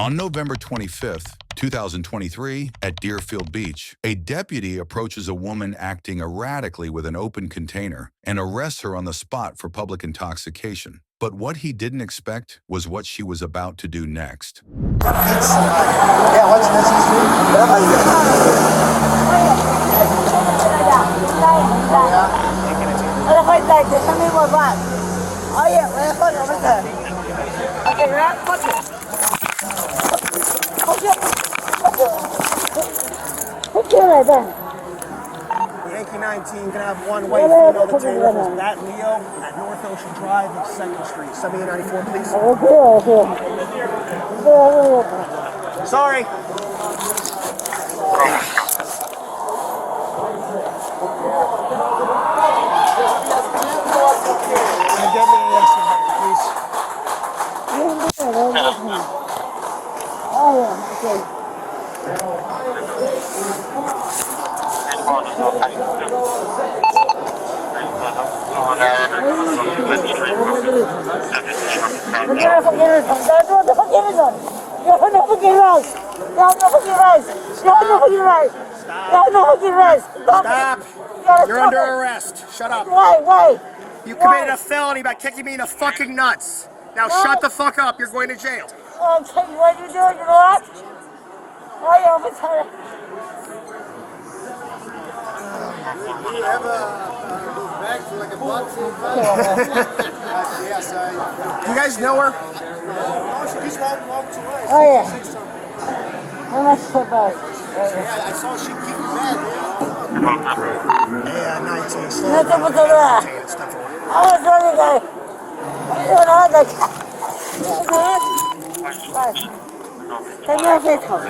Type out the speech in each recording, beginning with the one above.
On November 25th, 2023, at Deerfield Beach, a deputy approaches a woman acting erratically with an open container and arrests her on the spot for public intoxication. But what he didn't expect was what she was about to do next. Yeah, what's this? Yankee 19 can have one white female detained with that Leo at North Ocean Drive and 2nd Street. 7894, please. Sorry. Get me an estimate, please. Stop. You're under arrest. Shut up. Why? You committed a felony by kicking me in the fucking nuts. Now shut the fuck up. You're going to jail. I'll tell you what you're doing, you know what? Why are you sorry? Do you have a bag for like a box? Yes, Do you guys know her? no, she just walked away. Oh, yeah. How much for bag? Yeah, I saw she kicked mad. Yeah, 19. Nothing but the left. I was running guy. You know, like, take your face off.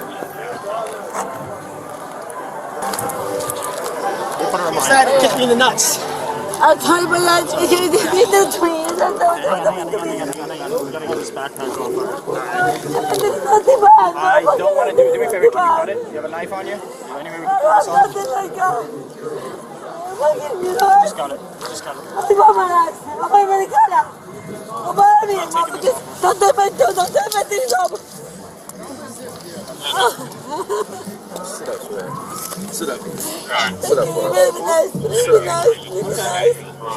What's that? It kicked me in the nuts. I'll tell you what I did to me. We gotta get this backpack off. Nothing bad. I don't want to do me a favor. Can you cut it? You have a knife on you? Any way we can cut this off? Nothing like that. Just cut it. Just cut it. I'm going to cut it. Don't take my things off. Sit up, man. Sit up. Sit up, boy. Nice.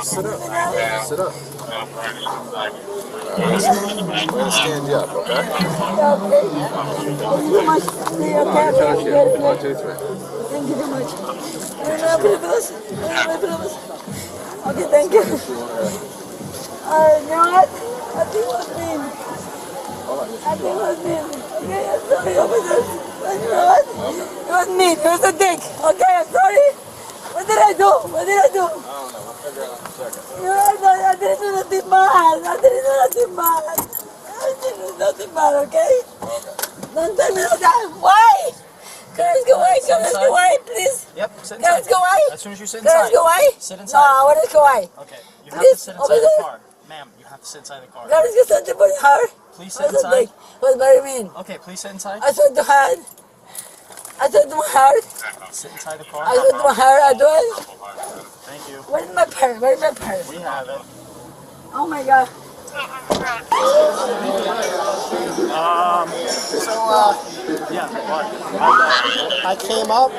Sit up. Sit up. We're gonna stand you up, okay? Thank you so much. One, two, three. Thank you so much. Okay, thank you. You know what? I think it was mean. Okay, I'm sorry over this. You know what? It was mean. It was a dick. Okay, I'm sorry. What did I do? I don't know. We'll figure it out in a second. You know, I didn't do nothing bad. I didn't do nothing bad, okay? Don't tell me that. Why? Can I go away? Can I go away, please? Yep, sit Can I inside. go away? As soon as you sit Can I inside. go away? Sit No, inside. I want to go away. Okay, you have to Please, sit over inside the there. car. Ma'am, you have to sit inside the car. God is something for her. Please sit inside. It was very mean. Okay, please sit inside. I said to her. I said to my heart. Sit inside the car. I said to my heart. I do it. Thank you. Where's my purse? Where's my purse? We have it. Oh my God. Yeah, what? I came up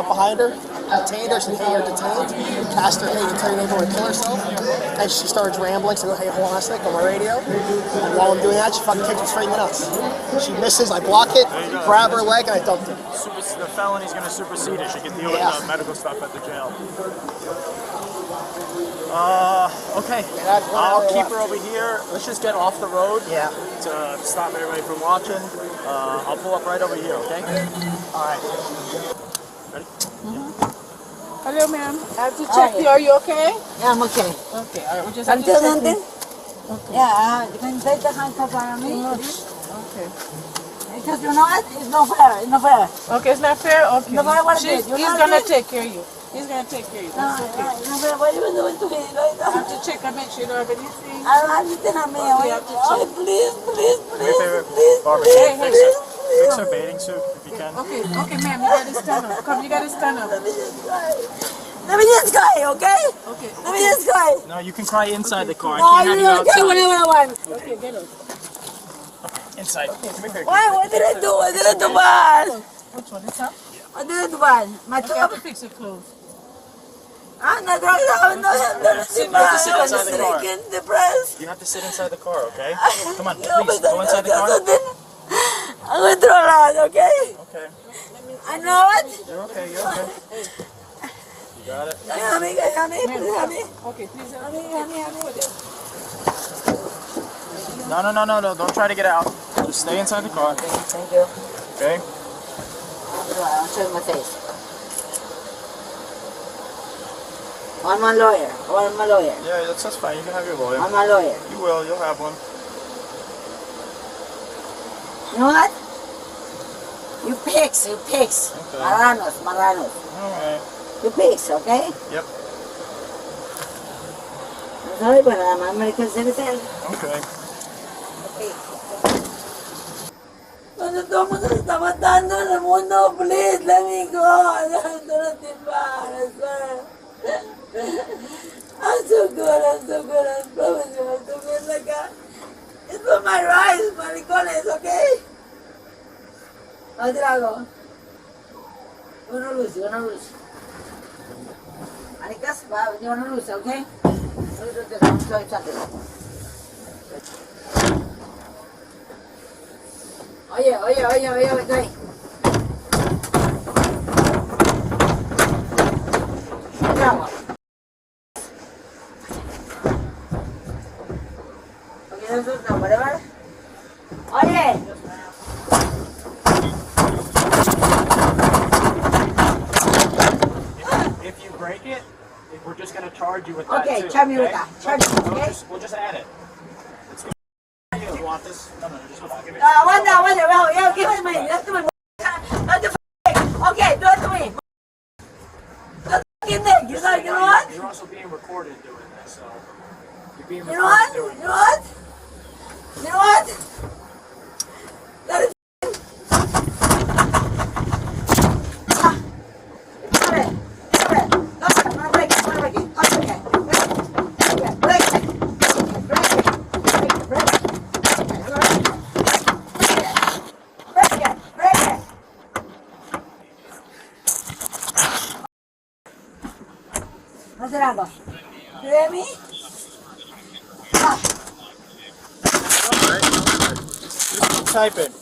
behind her, detained her, said, hey, you're detained. Asked her, hey, you tell your neighbor to kill herself. And she started rambling, so I go, hey, hold on a sec, on my radio. And while I'm doing that, she fucking kicks me straight in the nuts. She misses, I block it, grab her leg, and I dumped her. The felony's going to supersede it. She can deal with the medical stuff at the jail. Okay. I'll keep her over here. Let's just get off the road. Yeah. To stop everybody from watching. I'll pull up right over here, okay? All right. Ready? Hello, ma'am. I have to check you. Are you okay? Yeah, I'm okay. Okay. All right. We just Can have you to do check something? you. Okay. Yeah, you can take the handcuff on me. Okay. Because you know what? It's not fair. It's not fair. Okay, it's not fair? Okay. No matter what it is, He's you know going to what? take care of you. He's going to take care of you. That's okay. What are you doing to me right I have now? to check and make sure you don't have anything. I don't have anything on me. Okay, I have to check. Please, Barbara, please, fix please. her bathing suit if you can. Okay, ma'am, you got to stand up. Come, you got to stand up. Let me just cry, okay? Okay. Let me just cry. No, you can cry inside the car. No, I can't have you you don't cry outside. whenever I want. Okay, get up. Inside. Come here. Why? What did I do? What did I do bad? Which one? This one? What did I do bad? My Okay, I'll top? fix your clothes. I'm not drunk. I'm not You have to sit I'm inside the car. depressed. You have to sit inside the car, okay? Come on, No, please, but go inside the car. I'm going through a lot, okay? Okay. I know it. You're okay, you're okay. You got it? Help me, please help me. Okay, please. Help me. No, don't try to get out. Just stay inside the car, Thank you. okay? I'll show you my face. I'm my lawyer. Yeah, that's fine. You can have your lawyer. I'm my lawyer. You will, you'll have one. You know what? You pigs. Okay. Marranos. Alright. You pigs, okay? Yep. I'm sorry, but I'm an American citizen. Okay. Okay. Cuando todo el mundo se está matando en el mundo, please, let me go. I'm so good. I promise you, I'm so good. Like, it's for my rights, maricones, okay? I'll algo. You're gonna lose. Anicas, you're gonna lose, okay? I'm sorry, Oye, vete. Bravo. Okay, that's it, whatever. Oye. If you break it, we're just gonna charge you with that Okay, too. charge me with that. Charge me, okay? We'll just add it. You want this? No, just hold on. Give it. One down. Yeah, give it to me. That's to me. Okay, do it to me. You know what? You're also being recorded doing this, so you're being You know what? recorded doing You know what? That is. Stop it. I'm gonna break it. Okay. Break it. Hacer algo. You hear me? Typing.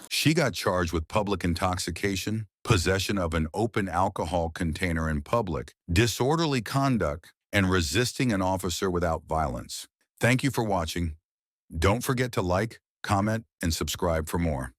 She got charged with public intoxication, possession of an open alcohol container in public, disorderly conduct, and resisting an officer without violence. Thank you for watching. Don't forget to like, comment, and subscribe for more.